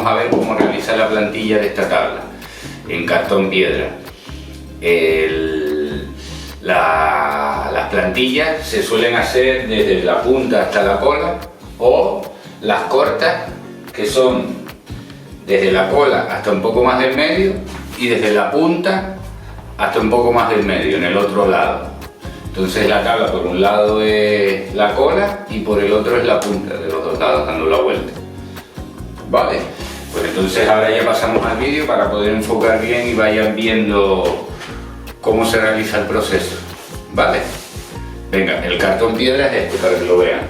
vamos a ver cómo realizar la plantilla de esta tabla en cartón piedra. Las plantillas se suelen hacer desde la punta hasta la cola, o las cortas, que son desde la cola hasta un poco más del medio y desde la punta hasta un poco más del medio en el otro lado. Entonces la tabla por un lado es la cola y por el otro es la punta, de los dos lados dando la vuelta. Vale, pues entonces ahora ya pasamos al vídeo para poder enfocar bien y vayan viendo cómo se realiza el proceso. Vale, venga, el cartón piedra es este para que lo vean.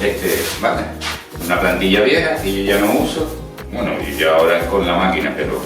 Este es, vale, una plantilla vieja que yo ya no uso. Bueno, y ya ahora es con la máquina, pero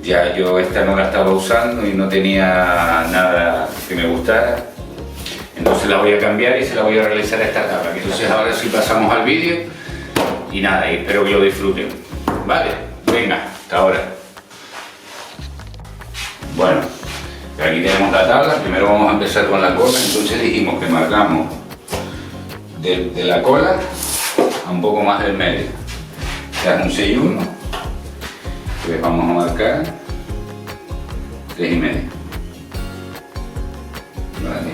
ya yo esta no la estaba usando y no tenía nada que me gustara. Entonces la voy a cambiar y se la voy a realizar a esta tabla. Entonces ahora sí pasamos al vídeo y nada, y espero que lo disfruten. Vale, venga, hasta ahora. Bueno, aquí tenemos la tabla. Primero vamos a empezar con la cola. Entonces dijimos que marcamos de la cola a un poco más del medio. O sea, un 6,1. Pues vamos a marcar 3,5. Vale.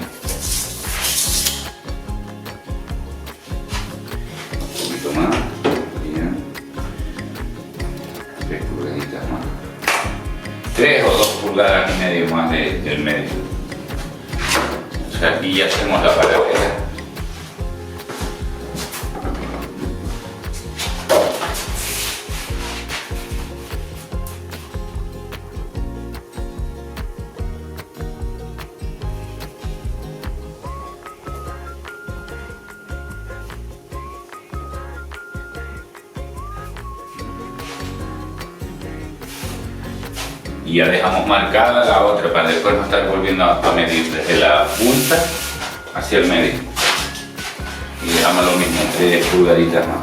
Un poquito más. Bien. 3 pulgaditas más. 3 o 2 pulgadas y medio más del medio. O sea, aquí ya hacemos la paralela. Y ya dejamos marcada la otra para después no estar volviendo a medir desde la punta hacia el medio. Y dejamos lo mismo, 3 pulgaditas más.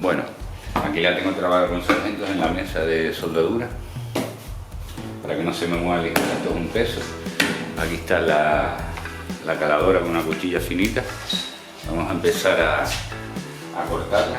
Bueno, aquí la tengo trabada con sargentos en la mesa de soldadura para que no se me mueva el esto es un peso. Aquí está la caladora con una cuchilla finita. Vamos a empezar a cortarla.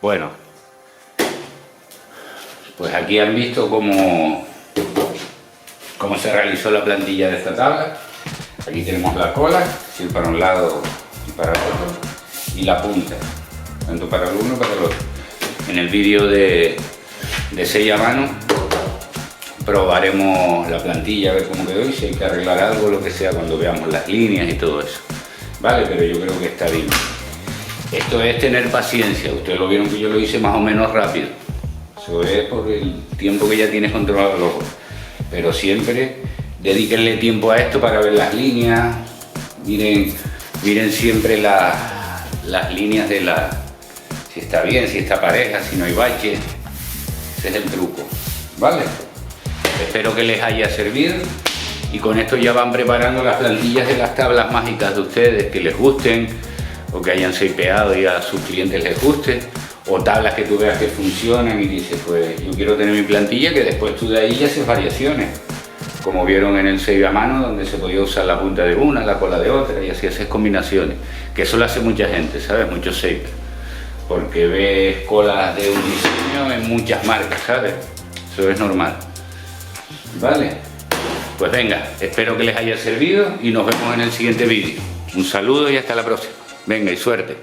Bueno, pues aquí han visto cómo se realizó la plantilla de esta tabla. Aquí tenemos la cola, es decir, para un lado y para el otro, y la punta, tanto para el uno como para el otro. En el vídeo de sella a mano probaremos la plantilla, a ver cómo quedó y si hay que arreglar algo, lo que sea, cuando veamos las líneas y todo eso. Vale, pero yo creo que está bien. Esto es tener paciencia, ustedes lo vieron que yo lo hice más o menos rápido. Eso es por el tiempo que ya tienes controlado el ojo. Pero siempre dedíquenle tiempo a esto para ver las líneas. Miren siempre las líneas de si está bien, si está pareja, si no hay bache. Ese es el truco, ¿vale? Espero que les haya servido y con esto ya van preparando las plantillas de las tablas mágicas de ustedes que les gusten o que hayan shapeado y a sus clientes les guste, o tablas que tú veas que funcionan y dices, pues yo quiero tener mi plantilla, que después tú de ahí ya haces variaciones, como vieron en el sella a mano, donde se podía usar la punta de una, la cola de otra, y así haces combinaciones, que eso lo hace mucha gente, ¿sabes? Muchos shapers, porque ves colas de un diseño en muchas marcas, ¿sabes? Eso es normal. Vale, pues venga, espero que les haya servido y nos vemos en el siguiente vídeo. Un saludo y hasta la próxima. Venga y suerte.